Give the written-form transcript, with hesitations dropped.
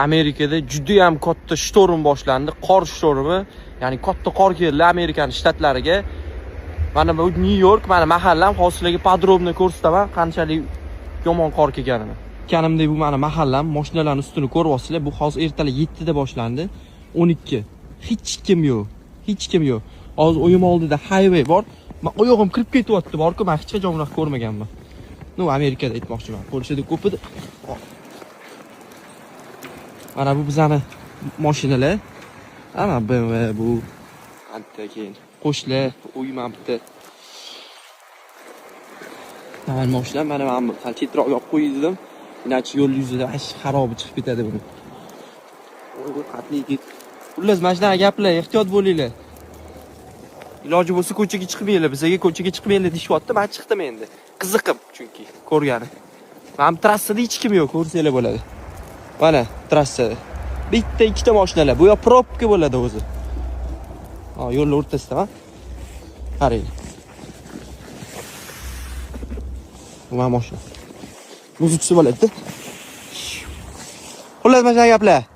Amerikada juda ham katta shtorm boshlandi, qor shtormi. Ya'ni katta qor keldi Amerikan shtatlariga. Mana bu New York, mana mahallam, hozir sizlarga podrobno ko'rsataman qanchalik yomon qor kelganini. Kanimdek bu mana mahallam, mashinalarning ustini ko'ryapsizlar. Bu hozir ertalab 7 da boshlandi. 12. Hech kim yo'q. Hech kim yo'q. Hozir o'yim oldida highway bor. Men oyog'im kirib ketyapti, borku, men hech qachon bunaqa ko'rmaganman. No, Amerikada aytmoqchiman. Polshada ko'p edi. Mana bu bizani mashinalar. Ana BMW bu. Ancha keyin qo'shlar, uyman bitta. Mana mashina, mana men chetroq yo'q qo'ydim. Inachi yo'l yuzida xarobi chiqib ketadi buni. O'y, qatli ket. Xullas, mana shunaqa gaplar, ehtiyot bo'linglar. Iloji bo'lsa ko'chaga chiqmanglar, bizga ko'chaga chiqmanglar deyapti. Men chiqdim endi. Qiziqib chunki ko'rgani. Men trassada hech kim yo'q, ko'rsanglar bo'ladi. Mana trassada. Bitta ikkita mashinalar. Bu yoq probka bo'ladi o'zi. Ha, yo'l o'rtasida, ha? Qarang. Bu mashina. Muzikasi bo'ladi. Xullas, mana shunday gaplar.